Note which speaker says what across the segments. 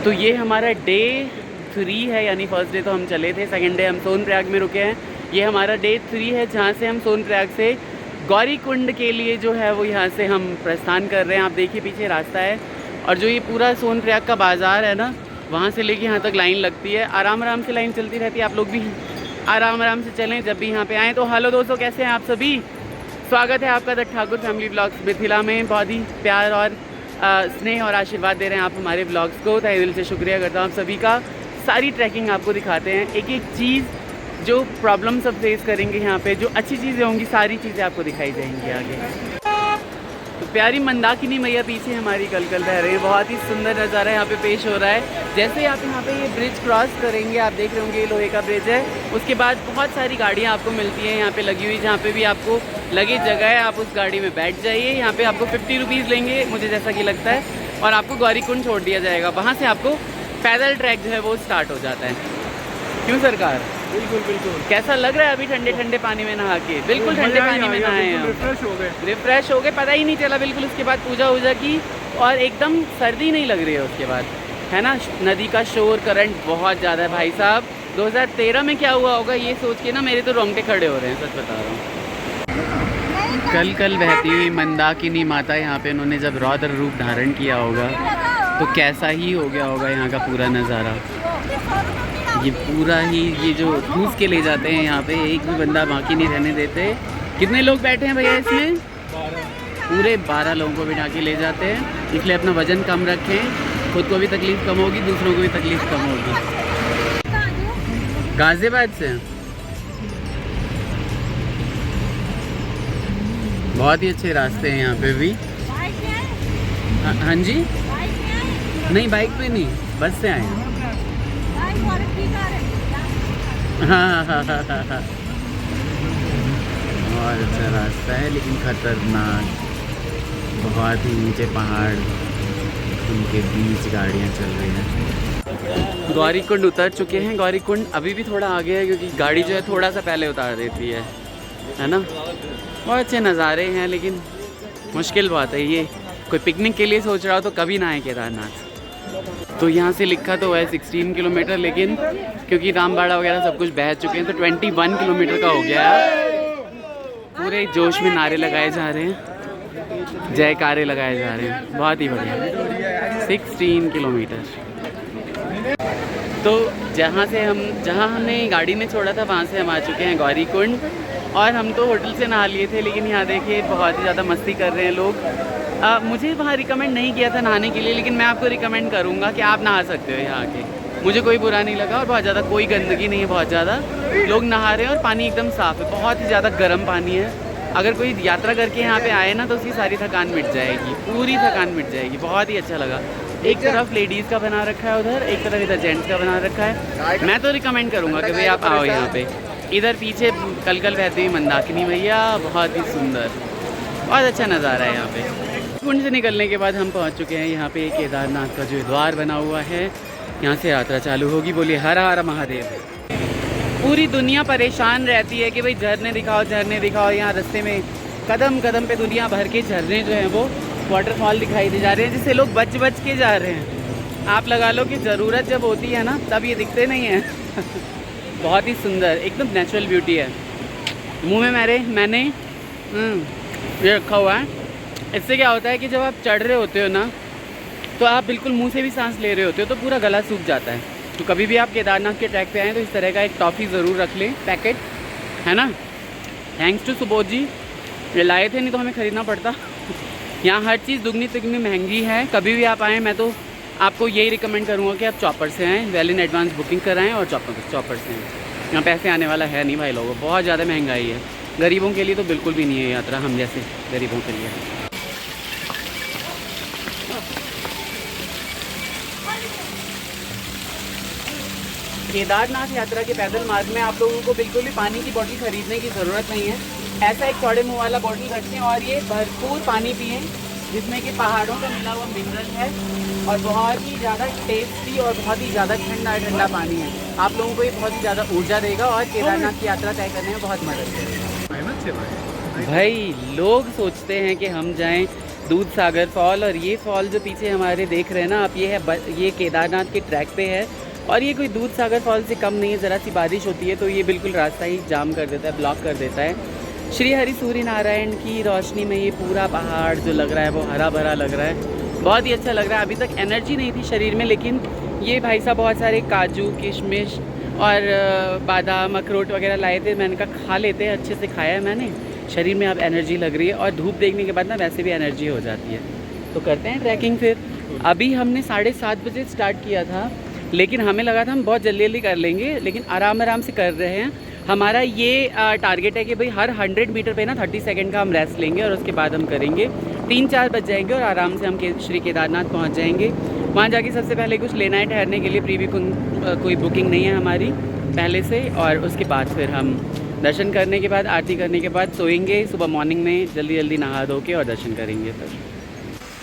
Speaker 1: तो ये हमारा डे 3 है, यानी फर्स्ट डे तो हम चले थे, सेकंड डे हम सोनप्रयाग में रुके हैं। ये हमारा डे 3 है जहाँ से हम सोनप्रयाग से गौरीकुंड के लिए जो है वो यहाँ से हम प्रस्थान कर रहे हैं। आप देखिए पीछे रास्ता है और जो ये पूरा सोनप्रयाग का बाज़ार है ना, वहाँ से लेके यहाँ तक लाइन लगती है। आराम आराम से लाइन चलती रहती है, आप लोग भी आराम आराम से चलें जब भी यहाँ पे आएँ। तो हेलो दोस्तों, कैसे हैं आप सभी? स्वागत है आपका the Thakur family vlogs Mithila में। बहुत ही प्यार और स्नेह और आशीर्वाद दे रहे हैं आप हमारे व्लॉग्स को, तहे दिल से शुक्रिया करता हूँ आप सभी का। सारी ट्रैकिंग आपको दिखाते हैं, एक एक चीज़ जो प्रॉब्लम सब फेस करेंगे यहाँ पे, जो अच्छी चीज़ें होंगी सारी चीज़ें आपको दिखाई जाएंगी आगे। तो प्यारी मंदाकिनी मैया पीछे हमारी कल बह रही है, बहुत ही सुंदर नज़ारा यहाँ पे पेश हो रहा है। जैसे ही आप यहाँ पे ये ब्रिज क्रॉस करेंगे, आप देख रहे होंगे ये लोहे का ब्रिज है, उसके बाद बहुत सारी गाड़ियाँ आपको मिलती हैं यहाँ पे लगी हुई, जहाँ पे भी आपको लगे जगह है आप उस गाड़ी में बैठ जाइए। यहाँ पे आपको 50 रुपीज़ लेंगे मुझे जैसा कि लगता है, और आपको गौरीकुंड छोड़ दिया जाएगा। वहाँ से आपको पैदल ट्रैक जो है वो स्टार्ट हो जाता है। क्यों सरकार?
Speaker 2: बिल्कुल बिल्कुल।
Speaker 1: कैसा लग रहा है अभी ठंडे ठंडे पानी में नहा के? बिल्कुल ठंडे पानी में नहाए हैं, रिफ्रेश हो गए, पता ही नहीं चला बिल्कुल। उसके बाद पूजा वूजा की और एकदम सर्दी नहीं लग रही है उसके बाद, है ना। नदी का शोर, करंट बहुत ज़्यादा है भाई साहब। 2013 में क्या हुआ होगा ये सोच के ना मेरे तो रोंगटे खड़े हो रहे हैं, सच बता रहा हूँ। कल बहती हुई मंदाकिनी माता यहाँ पे उन्होंने जब रौद्र रूप धारण किया होगा तो कैसा ही हो गया होगा यहाँ का पूरा नज़ारा। ये पूरा ही ये जो ठूस के ले जाते हैं यहाँ पे, एक भी बंदा बाकी नहीं रहने देते। कितने लोग बैठे हैं भैया इसमें? पूरे 12 लोगों को बिठा के ले जाते हैं, इसलिए अपना वजन कम रखें, खुद को भी तकलीफ़ कम होगी, दूसरों को भी तकलीफ़ कम होगी। गाजियाबाद से बहुत ही अच्छे रास्ते हैं यहाँ पे भी। हाँ जी, नहीं बाइक पे नहीं, बस से आए हैं। हाँ बहुत अच्छा रास्ता है, लेकिन खतरनाक। बहुत ही नीचे पहाड़, उनके बीच गाड़ियाँ चल रही हैं। गौरीकुंड उतर चुके हैं। गौरीकुंड अभी भी थोड़ा आगे है क्योंकि गाड़ी जो है थोड़ा सा पहले उतार देती है ना। बहुत अच्छे नज़ारे हैं, लेकिन मुश्किल बात है ये, कोई पिकनिक के लिए सोच रहा हो तो कभी ना आए केदारनाथ। तो यहाँ से लिखा तो है 16 किलोमीटर, लेकिन क्योंकि रामबाड़ा वगैरह सब कुछ बह चुके हैं तो 21 किलोमीटर का हो गया है। पूरे जोश में नारे लगाए जा रहे हैं, जयकारे लगाए जा रहे हैं, बहुत ही बढ़िया। 16 किलोमीटर। तो जहाँ हमने गाड़ी में छोड़ा था वहाँ से हम आ चुके हैं गौरीकुंड, और हम तो होटल से नहा लिए थे, लेकिन यहाँ देखिए बहुत ही ज़्यादा मस्ती कर रहे हैं लोग। मुझे वहाँ रिकमेंड नहीं किया था नहाने के लिए, लेकिन मैं आपको रिकमेंड करूँगा कि आप नहा सकते हो यहाँ आके। मुझे कोई बुरा नहीं लगा, और बहुत ज़्यादा कोई गंदगी नहीं है, बहुत ज़्यादा लोग नहा रहे हैं और पानी एकदम साफ़ है, बहुत ही ज़्यादा गर्म पानी है। अगर कोई यात्रा करके यहाँ पे आए ना तो उसकी सारी थकान मिट जाएगी, पूरी थकान मिट जाएगी। बहुत ही अच्छा लगा। एक तरफ लेडीज़ का बना रखा है उधर, एक तरफ इधर जेंट्स का बना रखा है। मैं तो रिकमेंड करूँगा कि भाई आप आओ यहाँ पे। इधर पीछे कल बहती हुई मंदाकिनी मैया, बहुत ही सुंदर, बहुत अच्छा नज़ारा है यहाँ पे। कुंड से निकलने के बाद हम पहुँच चुके हैं यहाँ पे केदारनाथ का जो द्वार बना हुआ है, यहाँ से यात्रा चालू होगी। बोलिए हर हर महादेव। पूरी दुनिया परेशान रहती है कि भाई झरने दिखाओ। यहाँ रास्ते में कदम कदम पे दुनिया भर के झरने जो हैं वो वाटरफॉल दिखाई दे जा रहे हैं, जिससे लोग बच के जा रहे हैं। आप लगा लो कि ज़रूरत जब होती है ना तब ये दिखते नहीं हैं। बहुत ही सुंदर, एकदम नेचुरल ब्यूटी है। मुंह में मैंने ये रखा हुआ है। इससे क्या होता है कि जब आप चढ़ रहे होते हो ना तो आप बिल्कुल मुंह से भी सांस ले रहे होते हो, तो पूरा गला सूख जाता है। तो कभी भी आप केदारनाथ के ट्रैक पे आएँ तो इस तरह का एक टॉफ़ी ज़रूर रख लें, पैकेट, है ना। थैंक्स टू सुबोध जी, ये लाए थे, नहीं तो हमें ख़रीदना पड़ता। यहाँ हर चीज़ दुगनी तिगनी महंगी है। कभी भी आप आएँ मैं तो आपको यही रिकमेंड करूँगा कि आप चॉपर से आएँ, वेल इन एडवांस बुकिंग कराएँ और चॉपर से आएँ। यहाँ पैसे आने वाला है नहीं भाई लोगों, बहुत ज़्यादा महंगाई है। गरीबों के लिए तो बिल्कुल भी नहीं है यात्रा, हम जैसे गरीबों के लिए। केदारनाथ यात्रा के पैदल मार्ग में आप लोगों को बिल्कुल भी पानी की बोतल खरीदने की ज़रूरत नहीं है। ऐसा एक चौड़े मुँह वाला बोतल रखें और ये भरपूर पानी पिएँ, जिसमें कि पहाड़ों का मिला हुआ मिनरल है और बहुत ही ज़्यादा टेस्टी और बहुत ही ज़्यादा ठंडा पानी है। आप लोगों को ये बहुत ही ज़्यादा ऊर्जा देगा और केदारनाथ की यात्रा तय करने में बहुत मदद करेगा। भाई लोग सोचते हैं कि हम जाएं दूध सागर फॉल। और ये फॉल जो पीछे हमारे देख रहे हैं ना आप, ये केदारनाथ के ट्रैक पे है। और ये कोई दूध सागर फॉल से कम नहीं है। ज़रा सी बारिश होती है तो ये बिल्कुल रास्ता ही जाम कर देता है, ब्लॉक कर देता है। श्री हरि सूर्य नारायण की रोशनी में ये पूरा पहाड़ जो लग रहा है वो हरा भरा लग रहा है, बहुत ही अच्छा लग रहा है। अभी तक एनर्जी नहीं थी शरीर में, लेकिन ये भाई साहब बहुत सारे काजू किशमिश और बादाम अखरोट वगैरह लाए थे। मैंने कहा खा लेते हैं, अच्छे से खाया है मैंने। शरीर में अब एनर्जी लग रही है और धूप देखने के बाद ना वैसे भी एनर्जी हो जाती है। तो करते हैं ट्रैकिंग फिर। अभी हमने 7:30 बजे स्टार्ट किया था, लेकिन हमें लगा था हम बहुत जल्दी जल्दी कर लेंगे, लेकिन आराम आराम से कर रहे हैं। हमारा ये टारगेट है कि भाई हर 100 मीटर पे ना 30 सेकंड का हम रेस्ट लेंगे और उसके बाद हम करेंगे। 3-4 बज जाएंगे और आराम से हम श्री केदारनाथ पहुंच जाएंगे। वहां जाके सबसे पहले कुछ लेना है ठहरने के लिए, प्री कोई बुकिंग नहीं है हमारी पहले से। और उसके बाद फिर हम दर्शन करने के बाद, आरती करने के बाद सोएंगे। सुबह मॉर्निंग में जल्दी जल्दी नहा धो के और दर्शन करेंगे। फिर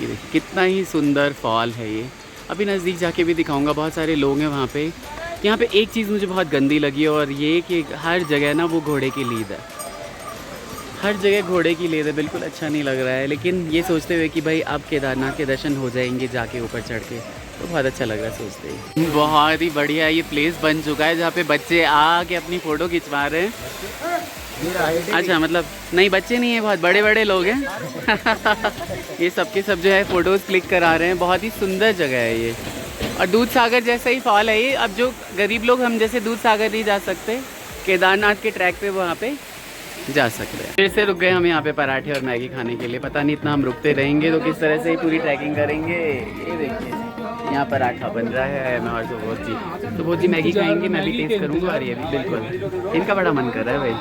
Speaker 1: ये कितना ही सुंदर फॉल है ये। अभी नज़दीक जाके भी दिखाऊंगा। बहुत सारे लोग हैं वहाँ पे। यहाँ पे एक चीज़ मुझे बहुत गंदी लगी और ये कि हर जगह ना वो घोड़े की लीद है, हर जगह घोड़े की लीद है। बिल्कुल अच्छा नहीं लग रहा है, लेकिन ये सोचते हुए कि भाई अब केदारनाथ के दर्शन हो जाएंगे जाके ऊपर चढ़ के, तो बहुत अच्छा लग रहा है सोचते ही। बहुत ही बढ़िया ये प्लेस बन चुका है जहाँ पे बच्चे आके अपनी फ़ोटो खिंचवा रहे हैं। अच्छा, मतलब नहीं बच्चे नहीं हैं, बहुत बड़े बड़े लोग हैं। ये सबके सब जो है फ़ोटोज़ क्लिक करा रहे हैं। बहुत ही सुंदर जगह है ये, और दूध सागर जैसा ही फॉल है ये। अब जो गरीब लोग हम जैसे दूध सागर नहीं जा सकते, केदारनाथ के ट्रैक पे वहाँ पे जा सकते हैं। फिर से रुक गए हम यहाँ पे पराठे और मैगी खाने के लिए। पता नहीं इतना हम रुकते रहेंगे तो किस तरह से ही पूरी ट्रैकिंग करेंगे। ये देखिए यहाँ पराठा बन रहा है। मैं और सुबोध जी मैगी खाएंगे, मैं भी टेस्ट करूँगा। और ये भी बिल्कुल इनका बड़ा मन कर रहा है भाई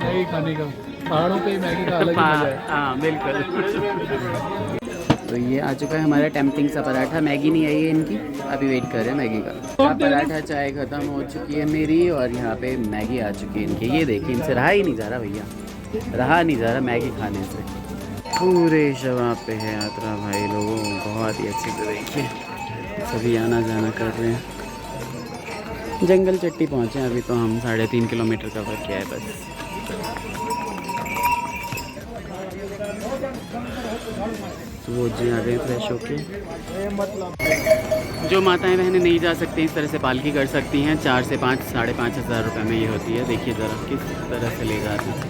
Speaker 1: मैगी खाने का। पहाड़ों पे मैगी का अलग मजा है। हाँ बिल्कुल। तो ये आ चुका है हमारा टेम्पटिंग सा पराठा। मैगी नहीं आई है इनकी, अभी वेट कर रहे हैं मैगी का। पराठा चाय ख़त्म हो चुकी है मेरी और यहाँ पे मैगी आ चुकी है इनकी। ये देखिए इनसे रहा ही नहीं जा रहा भैया, रहा नहीं जा रहा मैगी खाने से। पूरे शबाब पे है यात्रा भाई लोगों, बहुत ही अच्छे से देखिए सभी आना जाना कर रहे हैं। जंगल चट्टी पहुँचे हैं अभी तो हम। 3.5 किलोमीटर कवर किया है बस। वो जी आ गए फ्रेश होके। जो माताएं बहनें नहीं जा सकती इस तरह से पालकी कर सकती हैं। 4 से 5, 5.5 हज़ार रुपये में ये होती है। देखिए ज़रा किस तरह से ले जाते हैं,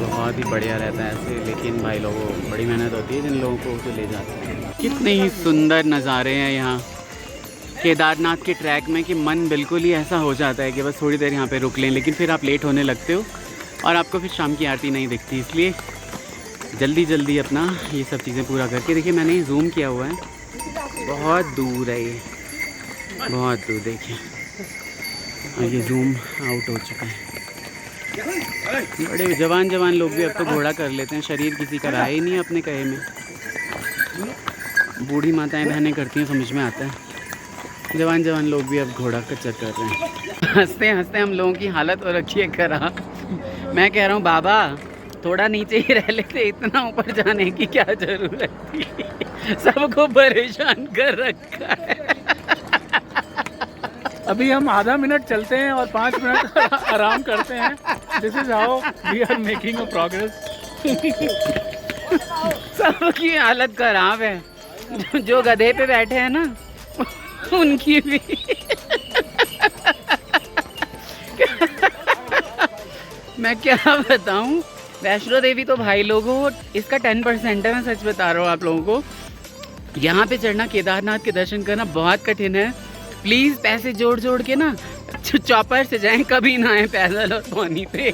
Speaker 1: बहुत ही बढ़िया रहता है ऐसे। लेकिन भाई लोगों बड़ी मेहनत होती है जिन लोगों को तो ले जाते हैं। कितने ही सुंदर नज़ारे हैं यहाँ केदारनाथ के ट्रैक में कि मन बिल्कुल ही ऐसा हो जाता है कि बस थोड़ी देर यहाँ पे रुक लें, लेकिन फिर आप लेट होने लगते हो और आपको फिर शाम की आरती नहीं दिखती। इसलिए जल्दी जल्दी अपना ये सब चीज़ें पूरा करके। देखिए मैंने जूम किया हुआ है, बहुत दूर है ये, बहुत दूर देखिए। और ये जूम आउट हो चुका है। बड़े जवान लोग भी अब तो घोड़ा कर लेते हैं। शरीर किसी का रहा ही नहीं है अपने कहे में। बूढ़ी माताएं बहनें करती हैं समझ में आता है। जवान लोग भी अब घोड़ा कचर कर रहे हैं। हंसते हंसते हम लोगों की हालत हो रखी है खराब। मैं कह रहा हूँ बाबा थोड़ा नीचे ही रह लेते, इतना ऊपर जाने की क्या जरूरत थी। सबको परेशान कर रखा है।
Speaker 2: अभी हम आधा मिनट चलते हैं और 5 मिनट आराम करते हैं। This is how we are making a progress.
Speaker 1: सबकी हालत खराब है। जो गधे पे बैठे हैं ना उनकी भी। मैं क्या बताऊं, वैष्णो देवी तो भाई लोगों इसका 10% है। मैं सच बता रहा हूँ आप लोगों को। यहाँ पे चढ़ना, केदारनाथ के दर्शन करना बहुत कठिन है। प्लीज़ पैसे जोड़ के ना चॉपर से जाएं, कभी ना आए पैदल और पानी पे।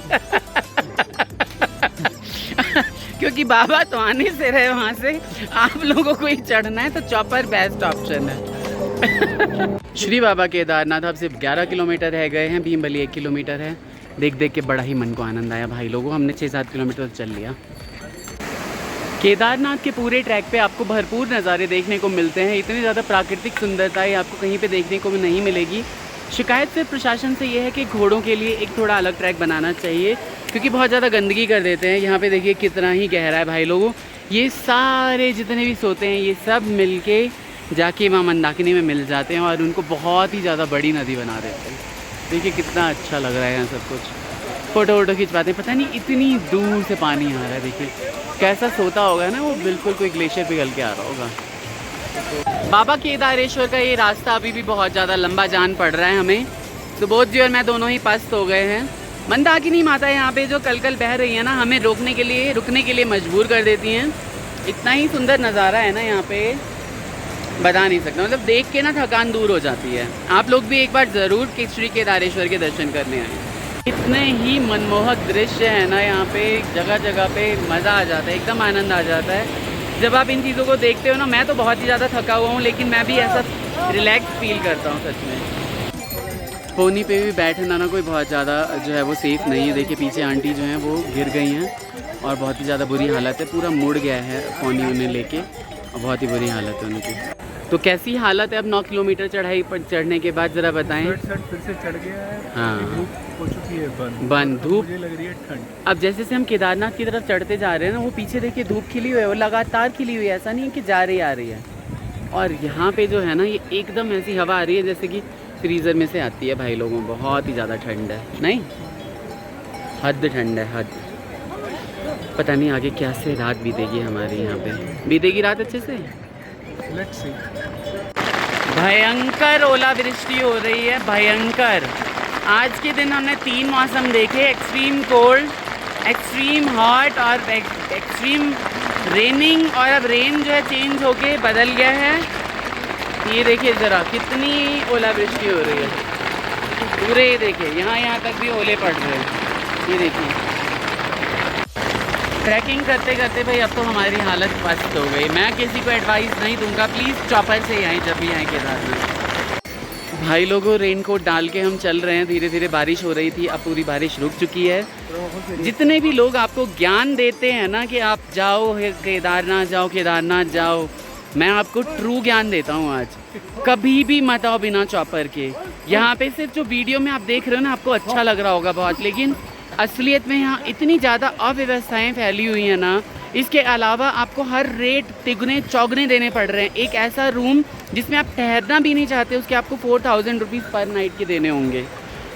Speaker 1: क्योंकि बाबा तो आने से रहे वहाँ से, आप लोगों को ही चढ़ना है तो चॉपर बेस्ट ऑप्शन है। श्री बाबा केदारनाथ अब सिर्फ 11 किलोमीटर रह गए हैं। भीमबली 1 किलोमीटर है। देख के बड़ा ही मन को आनंद आया भाई लोगों। हमने 6-7 किलोमीटर चल लिया। केदारनाथ के पूरे ट्रैक पे आपको भरपूर नज़ारे देखने को मिलते हैं। इतनी ज़्यादा प्राकृतिक सुंदरता है आपको कहीं पे देखने को नहीं मिलेगी। शिकायत सिर्फ प्रशासन से ये है कि घोड़ों के लिए एक थोड़ा अलग ट्रैक बनाना चाहिए, क्योंकि बहुत ज़्यादा गंदगी कर देते हैं। यहाँ पे देखिए कितना ही गहरा है भाई लोगों। ये सारे जितने भी सोते हैं ये सब मिल के जाके माँ मंदाकिनी में मिल जाते हैं और उनको बहुत ही ज़्यादा बड़ी नदी बना देते हैं। देखिए कितना अच्छा लग रहा है यहाँ सब कुछ। फ़ोटो वोटो खिंचवाते हैं। पता नहीं इतनी दूर से पानी आ रहा है, देखिए कैसा सोता होगा ना वो, बिल्कुल कोई ग्लेशियर पिघल के आ रहा होगा। बाबा केदारेश्वर का ये रास्ता अभी भी बहुत ज़्यादा लंबा जान पड़ रहा है हमें। सुबोध जी और मैं दोनों ही पस्त हो गए हैं। मंदाकिनी माता यहाँ पे जो कल कल बह रही है ना, हमें रुकने के लिए मजबूर कर देती हैं। इतना ही सुंदर नज़ारा है ना यहाँ पे, बता नहीं सकता। मतलब देख के ना थकान दूर हो जाती है। आप लोग भी एक बार ज़रूर श्री केदारेश्वर के दर्शन करने आए। इतने ही मनमोहक दृश्य है ना यहाँ पे, जगह जगह पे मज़ा आ जाता है, एकदम आनंद आ जाता है जब आप इन चीज़ों को देखते हो ना। मैं तो बहुत ही ज़्यादा थका हुआ हूँ, लेकिन मैं भी ऐसा रिलैक्स फील करता हूँ सच में। पोनी पे भी बैठना ना कोई बहुत ज़्यादा जो है वो सेफ़ नहीं है। देखिए पीछे आंटी जो हैं वो गिर गई हैं और बहुत ही ज़्यादा बुरी हालत है, पूरा मुड़ गया है पोनी उन्हें लेके और बहुत ही बुरी हालत है उनकी। तो कैसी हालत है अब 9 किलोमीटर चढ़ाई पर चढ़ने के बाद, ज़रा बताएं।
Speaker 2: फिर से चढ़ गया है।
Speaker 1: हाँ,
Speaker 2: धूप हो चुकी है
Speaker 1: बंद धूप,
Speaker 2: मुझे लग रही है ठंड।
Speaker 1: अब जैसे से हम केदारनाथ की तरफ चढ़ते जा रहे हैं ना, वो पीछे देखिए धूप खिली हुई है, वो लगातार खिली हुई है, ऐसा नहीं है कि जा रही आ रही है। और यहाँ पे जो है ना, ये एकदम ऐसी हवा आ रही है जैसे कि फ्रीज़र में से आती है भाई लोगों। बहुत ही ज़्यादा ठंड है, नहीं हद ठंड है, हद। पता नहीं आगे कैसे रात बीतेगी हमारी यहाँ पे, बीतेगी रात अच्छे से।
Speaker 2: Let's see.
Speaker 1: भयंकर ओलावृष्टि हो रही है, भयंकर। आज के दिन हमने 3 मौसम देखे, एक्सट्रीम कोल्ड, एक्सट्रीम हॉट और एक्सट्रीम रेनिंग। और अब रेन जो है चेंज होके बदल गया है। ये देखिए ज़रा कितनी ओलावृष्टि हो रही है पूरे, ये देखिए यहाँ तक भी ओले पड़ रहे हैं। ये देखिए ट्रैकिंग करते करते भाई अब तो हमारी हालत पस्त हो गई। मैं किसी को एडवाइस नहीं दूंगा, प्लीज़ चॉपर से आएँ जब भी आएँ केदारनाथ। भाई लोगों रेनकोट डाल के हम चल रहे हैं, धीरे धीरे बारिश हो रही थी, अब पूरी बारिश रुक चुकी है। जितने भी लोग आपको ज्ञान देते हैं ना कि आप जाओ केदारनाथ जाओ, मैं आपको ट्रू ज्ञान देता हूँ आज। कभी भी मत आओ बिना चॉपर के। यहाँ पे सिर्फ जो वीडियो में आप देख रहे हो ना, आपको अच्छा लग रहा होगा बहुत, लेकिन असलियत में यहाँ इतनी ज़्यादा अव्यवस्थाएँ फैली हुई हैं ना। इसके अलावा आपको हर रेट तिगुने चौगुने देने पड़ रहे हैं। एक ऐसा रूम जिसमें आप ठहरना भी नहीं चाहते, उसके आपको 4000 रुपीज़ पर नाइट के देने होंगे।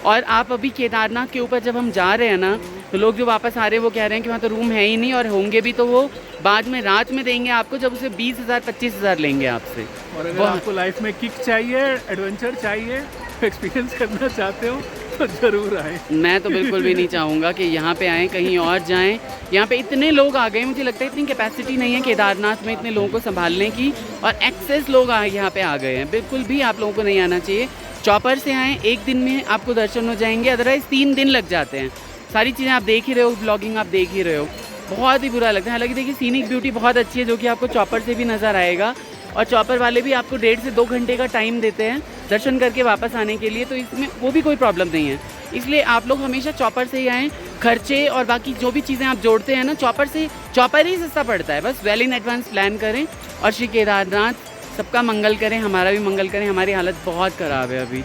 Speaker 1: और आप अभी केदारनाथ के ऊपर जब हम जा रहे हैं ना, तो लोग जो वापस आ रहे हैं वो कह रहे हैं कि वहाँ तो रूम है ही नहीं, और होंगे भी तो वो बाद में रात में देंगे आपको, जब उसे 20,000 25,000 लेंगे आपसे।
Speaker 2: और अगर आपको लाइफ में किक चाहिए, एडवेंचर चाहिए, एक्सपीरियंस करना चाहते हो तो ज़रूर आए।
Speaker 1: मैं तो बिल्कुल भी नहीं चाहूँगा कि यहाँ पे आएँ, कहीं और जाएँ। यहाँ पे इतने लोग आ गए, मुझे लगता है इतनी कैपेसिटी नहीं है केदारनाथ में इतने लोगों को संभालने की, और एक्सेस लोग यहाँ पे आ गए हैं। बिल्कुल भी आप लोगों को नहीं आना चाहिए। चॉपर से आएँ, एक दिन में आपको दर्शन हो जाएंगे, अदरवाइज़ 3 दिन लग जाते हैं। सारी चीज़ें आप देख ही रहे हो, ब्लॉगिंग आप देख ही रहे हो, बहुत ही बुरा लगता है। हालांकि देखिए सीनिक ब्यूटी बहुत अच्छी है, जो कि आपको चॉपर से भी नज़र आएगा, और चॉपर वाले भी आपको 1.5 से 2 घंटे का टाइम देते हैं दर्शन करके वापस आने के लिए, तो इसमें वो भी कोई प्रॉब्लम नहीं है। इसलिए आप लोग हमेशा चॉपर से ही आएँ। खर्चे और बाकी जो भी चीज़ें आप जोड़ते हैं ना, चॉपर ही सस्ता पड़ता है। बस वेल इन एडवांस प्लान करें, और श्री केदारनाथ सबका मंगल करें, हमारा भी मंगल करें। हमारी हालत बहुत ख़राब है अभी,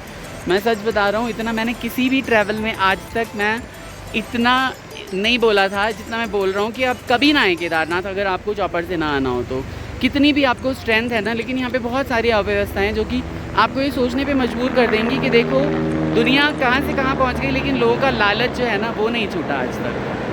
Speaker 1: मैं सच बता रहा हूँ। इतना मैंने किसी भी ट्रैवल में आज तक मैं इतना नहीं बोला था जितना मैं बोल रहा हूँ कि आप कभी ना आए केदारनाथ अगर आपको चॉपर से ना आना हो तो। कितनी भी आपको स्ट्रेंथ है ना, लेकिन यहाँ पे बहुत सारी अव्यवस्थाएं जो कि आपको ये सोचने पे मजबूर कर देंगी कि देखो दुनिया कहाँ से कहाँ पहुँच गई, लेकिन लोगों का लालच जो है ना वो नहीं छूटा आज तक।